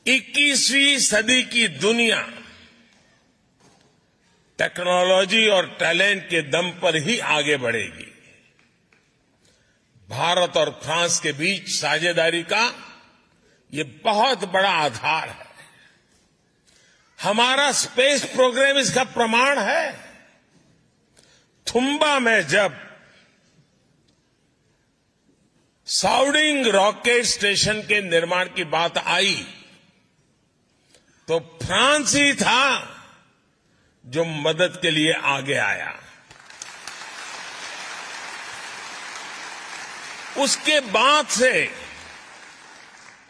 21वीं सदी की दुनिया टेक्नोलॉजी और टैलेंट के दम पर ही आगे बढ़ेगी। भारत और फ्रांस के बीच साझेदारी का ये बहुत बड़ा आधार है। हमारा स्पेस प्रोग्राम इसका प्रमाण है। थुम्बा में जब साउडिंग रॉकेट स्टेशन के निर्माण की बात आई तो फ्रांस ही था जो मदद के लिए आगे आया। उसके बाद से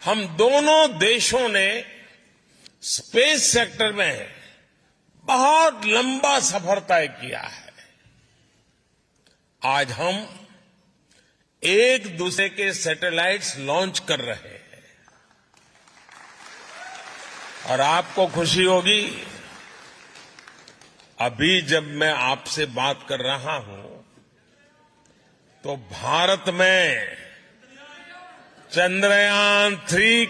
हम दोनों देशों ने स्पेस सेक्टर में बहुत लंबा सफर तय किया है। आज हम एक दूसरे के सैटेलाइट्स लॉन्च कर रहे हैं और आपको खुशी होगी, अभी जब मैं आपसे बात कर रहा हूं तो भारत में चंद्रयान 3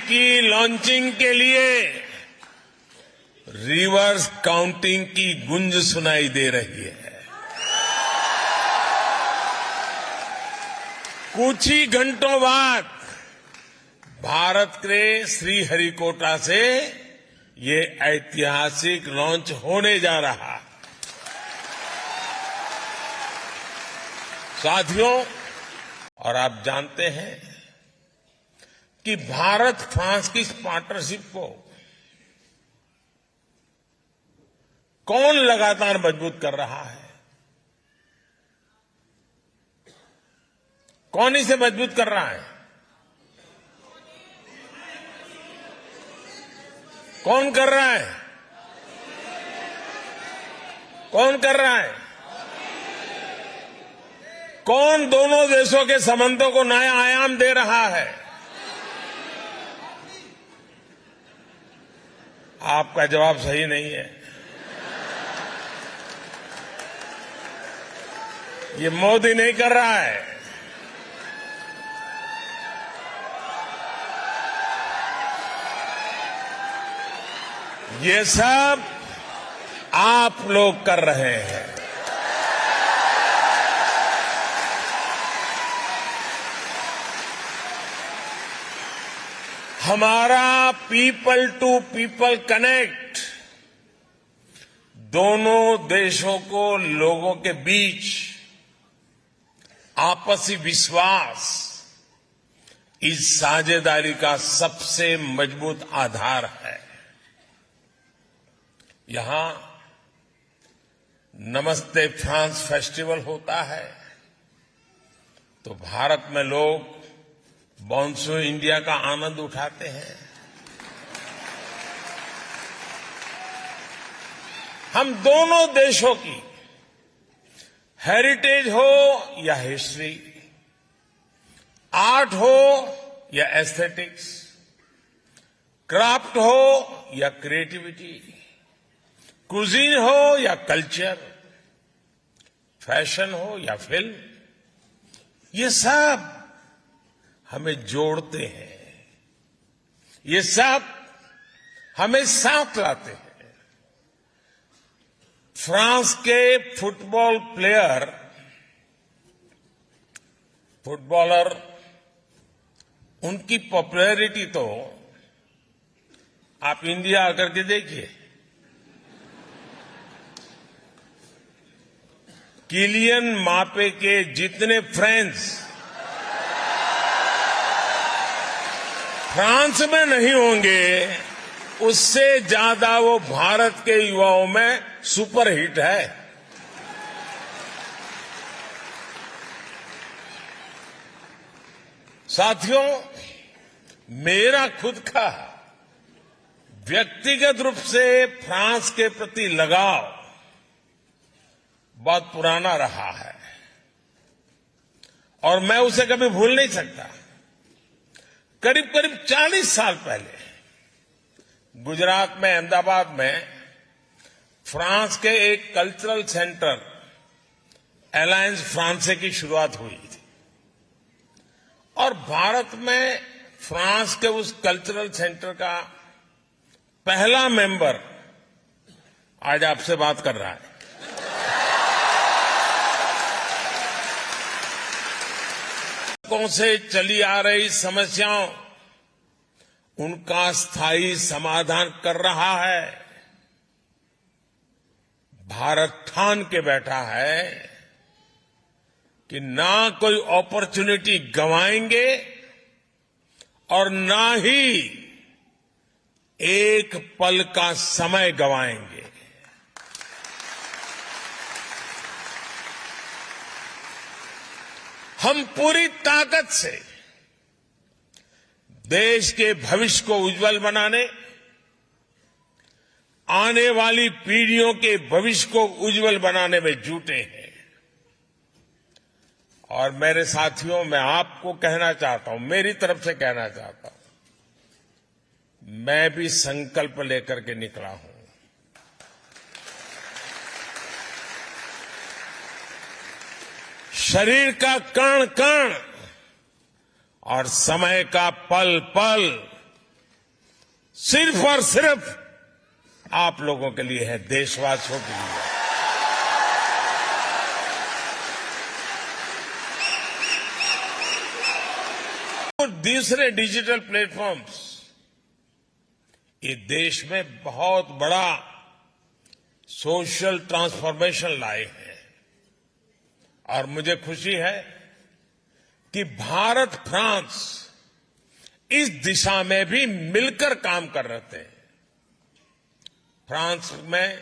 की लॉन्चिंग के लिए रिवर्स काउंटिंग की गूंज सुनाई दे रही है। कुछ ही घंटों बाद भारत के श्रीहरिकोटा से ये ऐतिहासिक लॉन्च होने जा रहा है। साथियों, और आप जानते हैं कि भारत फ्रांस की इस पार्टनरशिप को कौन लगातार मजबूत कर रहा है? कौन इसे मजबूत कर रहा है? कौन कर रहा है? कौन कर रहा है? कौन दोनों देशों के संबंधों को नया आयाम दे रहा है? आपका जवाब सही नहीं है। ये मोदी नहीं कर रहा है। ये सब आप लोग कर रहे हैं। हमारा पीपल टू पीपल कनेक्ट दोनों देशों को लोगों के बीच आपसी विश्वास इस साझेदारी का सबसे मजबूत आधार है। यहां नमस्ते फ्रांस फेस्टिवल होता है तो भारत में लोग बॉन्सो इंडिया का आनंद उठाते हैं। हम दोनों देशों की हेरिटेज हो या हिस्ट्री, आर्ट हो या एस्थेटिक्स, क्राफ्ट हो या क्रिएटिविटी, कुजीन हो या कल्चर, फैशन हो या फिल्म, ये सब हमें जोड़ते हैं। ये सब हमें साथ लाते हैं। फ्रांस के फुटबॉलर उनकी पॉपुलैरिटी तो आप इंडिया आकर के देखिए। किलियन मापे के जितने फ्रेंड्स फ्रांस में नहीं होंगे, उससे ज्यादा वो भारत के युवाओं में सुपरहिट है। साथियों, मेरा खुद का व्यक्तिगत रूप से फ्रांस के प्रति लगाव बहुत पुराना रहा है और मैं उसे कभी भूल नहीं सकता। करीब करीब 40 साल पहले गुजरात में अहमदाबाद में फ्रांस के एक कल्चरल सेंटर अलायंस फ्रांसे की शुरुआत हुई थी और भारत में फ्रांस के उस कल्चरल सेंटर का पहला मेंबर आज आपसे बात कर रहा है। से चली आ रही समस्याओं उनका स्थायी समाधान कर रहा है। भारत ठान के बैठा है कि ना कोई अपॉर्चुनिटी गंवाएंगे और ना ही एक पल का समय गंवाएंगे। हम पूरी ताकत से देश के भविष्य को उज्जवल बनाने, आने वाली पीढ़ियों के भविष्य को उज्जवल बनाने में जुटे हैं। और मेरे साथियों, मैं आपको कहना चाहता हूं, मेरी तरफ से कहना चाहता हूं, मैं भी संकल्प लेकर के निकला हूं। शरीर का कण कण और समय का पल पल सिर्फ और सिर्फ आप लोगों के लिए है, देशवासियों के लिए। और दूसरे डिजिटल प्लेटफॉर्म्स ये देश में बहुत बड़ा सोशल ट्रांसफॉर्मेशन लाए हैं और मुझे खुशी है कि भारत फ्रांस इस दिशा में भी मिलकर काम कर रहे थे। फ्रांस में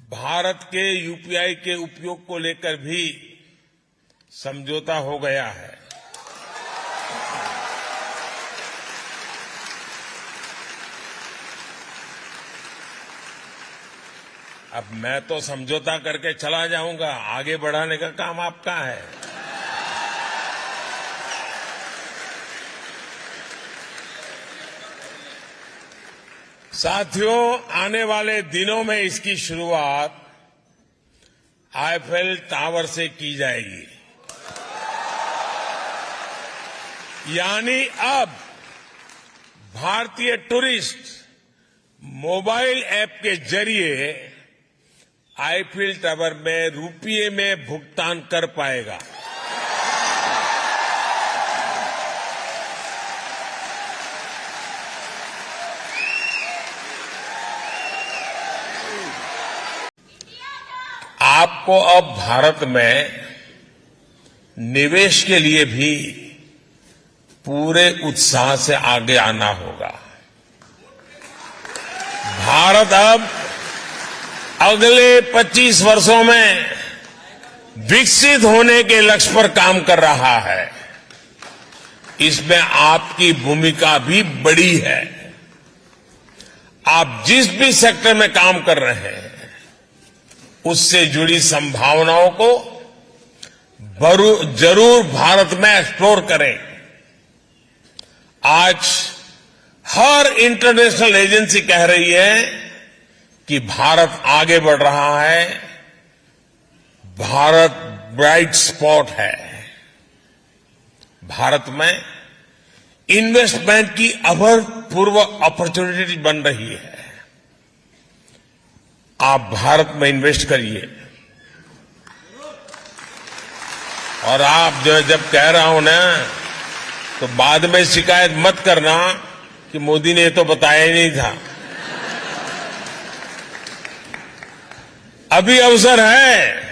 भारत के यूपीआई के उपयोग को लेकर भी समझौता हो गया है। अब मैं तो समझौता करके चला जाऊंगा, आगे बढ़ाने का काम आपका है। साथियों, आने वाले दिनों में इसकी शुरुआत आईफेल टावर से की जाएगी। यानी अब भारतीय टूरिस्ट मोबाइल ऐप के जरिए आईफेल टावर में रुपये में भुगतान कर पाएगा। आपको अब भारत में निवेश के लिए भी पूरे उत्साह से आगे आना होगा। भारत अब अगले 25 वर्षों में विकसित होने के लक्ष्य पर काम कर रहा है। इसमें आपकी भूमिका भी बड़ी है। आप जिस भी सेक्टर में काम कर रहे हैं उससे जुड़ी संभावनाओं को जरूर भारत में एक्सप्लोर करें। आज हर इंटरनेशनल एजेंसी कह रही है कि भारत आगे बढ़ रहा है, भारत ब्राइट स्पॉट है। भारत में इन्वेस्टमेंट की अभूतपूर्व अपॉर्चुनिटी बन रही है। आप भारत में इन्वेस्ट करिए। और आप जब कह रहा हूं ना, तो बाद में शिकायत मत करना कि मोदी ने तो बताया ही नहीं था। अभी अवसर है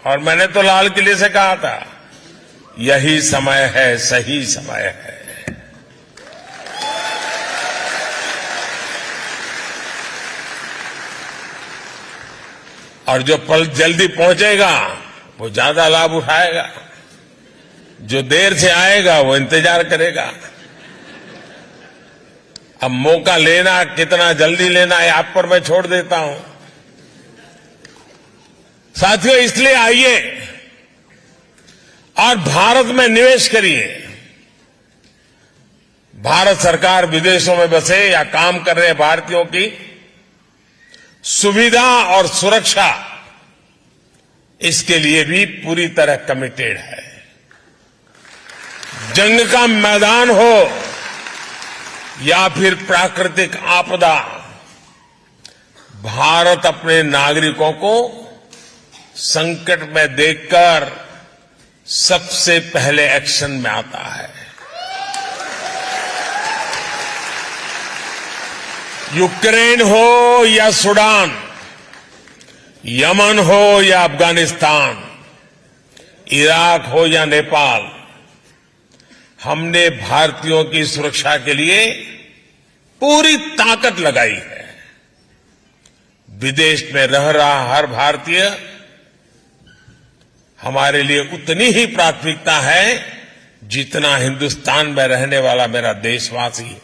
और मैंने तो लाल किले से कहा था, यही समय है, सही समय है। और जो पल जल्दी पहुंचेगा वो ज्यादा लाभ उठाएगा, जो देर से आएगा वो इंतजार करेगा। अब मौका लेना, कितना जल्दी लेना है आप पर मैं छोड़ देता हूं। साथियों, इसलिए आइए और भारत में निवेश करिए। भारत सरकार विदेशों में बसे या काम कर रहे भारतीयों की सुविधा और सुरक्षा, इसके लिए भी पूरी तरह कमिटेड है। जंग का मैदान हो या फिर प्राकृतिक आपदा, भारत अपने नागरिकों को संकट में देखकर सबसे पहले एक्शन में आता है। यूक्रेन हो या सूडान, यमन हो या अफगानिस्तान, इराक हो या नेपाल, हमने भारतीयों की सुरक्षा के लिए पूरी ताकत लगाई है। विदेश में रह रहा हर भारतीय हमारे लिए उतनी ही प्राथमिकता है जितना हिंदुस्तान में रहने वाला मेरा देशवासी है।